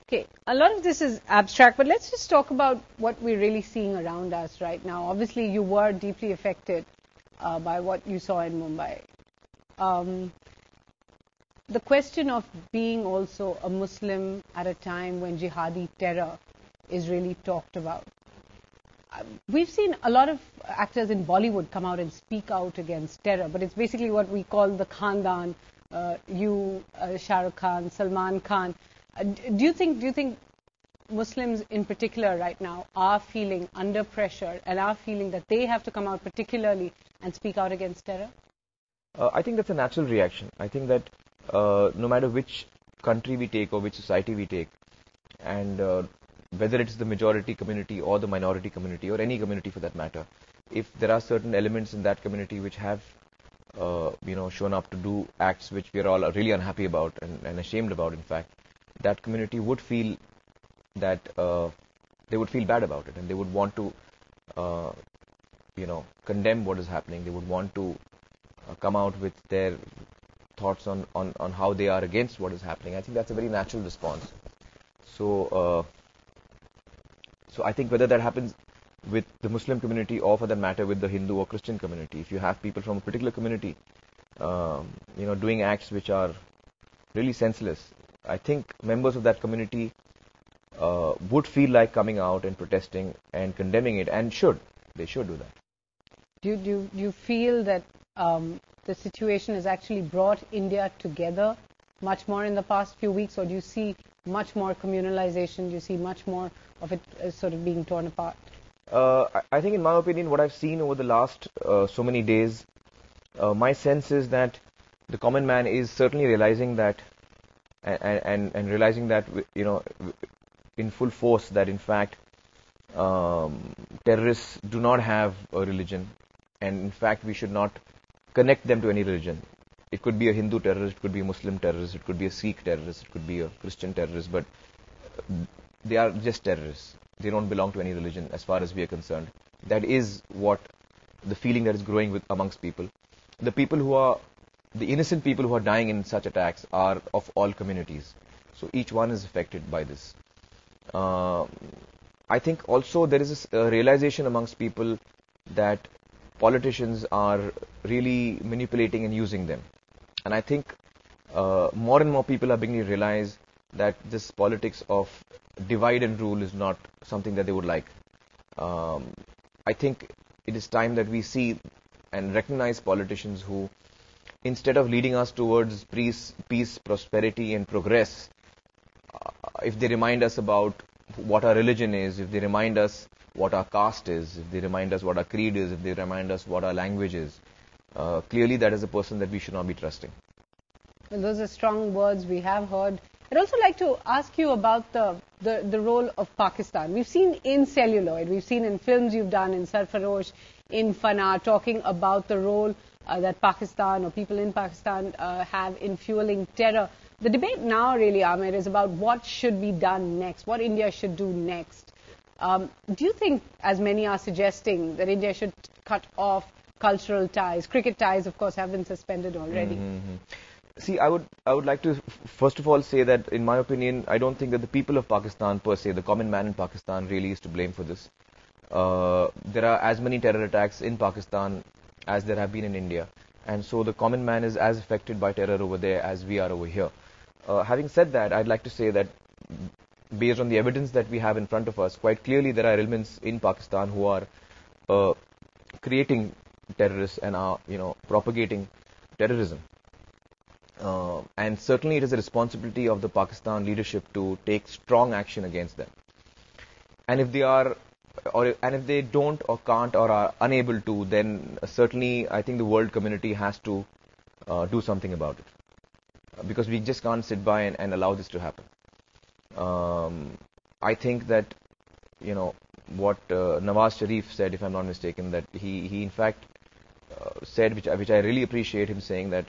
Okay, a lot of this is abstract, but let's just talk about what we're really seeing around us right now. Obviously, you were deeply affected by what you saw in Mumbai. The question of being also a Muslim at a time when jihadi terror is really talked about. We've seen a lot of actors in Bollywood come out and speak out against terror, but it's basically what we call the Khandan, Shah Rukh Khan, Salman Khan. Do you think Muslims in particular right now are feeling under pressure and are feeling that they have to come out particularly and speak out against terror? I think that's a natural reaction. I think that no matter which country we take or which society we take, and whether it's the majority community or the minority community or any community for that matter, if there are certain elements in that community which have shown up to do acts which we are all really unhappy about and ashamed about, in fact, that community would feel that they would feel bad about it, and they would want to condemn what is happening. They would want to come out with their thoughts on how they are against what is happening. I think that's a very natural response. So I think whether that happens with the Muslim community or for that matter with the Hindu or Christian community, if you have people from a particular community doing acts which are really senseless, I think members of that community would feel like coming out and protesting and condemning it, and they should do that. Do you feel that the situation has actually brought India together much more in the past few weeks, or do you see much more communalization? Do you see much more of it sort of being torn apart? I think, in my opinion, what I've seen over the last so many days, my sense is that the common man is certainly realizing that, and realizing that, in full force, that in fact terrorists do not have a religion, and in fact we should not connect them to any religion. It could be a Hindu terrorist, it could be a Muslim terrorist, it could be a Sikh terrorist, it could be a Christian terrorist, but they are just terrorists. They don't belong to any religion as far as we are concerned. That is what the feeling that is growing amongst people. The innocent people who are dying in such attacks are of all communities. So each one is affected by this. I think also there is a realization amongst people that politicians are really manipulating and using them. And I think more and more people are beginning to realize that this politics of divide and rule is not something that they would like. I think it is time that we see and recognize politicians who, instead of leading us towards peace, prosperity and progress, if they remind us about what our religion is, if they remind us what our caste is, if they remind us what our creed is, if they remind us what our language is, clearly that is a person that we should not be trusting. Well, those are strong words we have heard. I'd also like to ask you about the role of Pakistan. We've seen in Celluloid, we've seen in films you've done, in Sarfarosh, in Fana, talking about the role that Pakistan or people in Pakistan have in fueling terror. The debate now really, Aamir, is about what should be done next, what India should do next. Do you think, as many are suggesting, that India should cut off cultural ties? Cricket ties, of course, have been suspended already. Mm-hmm. See, I would like to first of all say that, in my opinion, I don't think that the people of Pakistan per se, the common man in Pakistan, really is to blame for this. There are as many terror attacks in Pakistan as there have been in India, and so the common man is as affected by terror over there as we are over here. Having said that, I'd like to say that, based on the evidence that we have in front of us, quite clearly there are elements in Pakistan who are creating terrorists and are propagating terrorism. And certainly it is a responsibility of the Pakistan leadership to take strong action against them. And if they don't or can't or are unable to, then certainly I think the world community has to do something about it, because we just can't sit by and allow this to happen. I think that what Nawaz Sharif said, if I'm not mistaken, that he in fact said, which I really appreciate him saying, that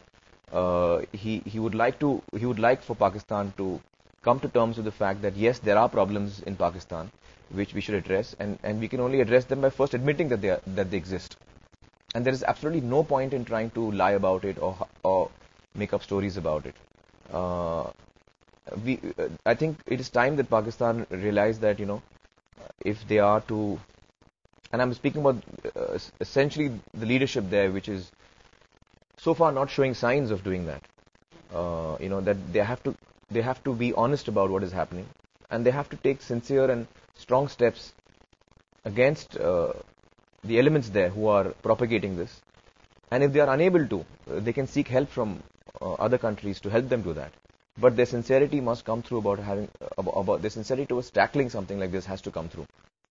he would like for Pakistan to come to terms with the fact that yes, there are problems in Pakistan which we should address, and we can only address them by first admitting that they exist. And there is absolutely no point in trying to lie about it or make up stories about it. I think it is time that Pakistan realize that, if they are to, and I'm speaking about essentially the leadership there, which is so far not showing signs of doing that. That they have to be honest about what is happening, and they have to take sincere and strong steps against the elements there who are propagating this. And if they are unable to, they can seek help from other countries to help them do that. But their sincerity must come through about their sincerity towards tackling something like this has to come through.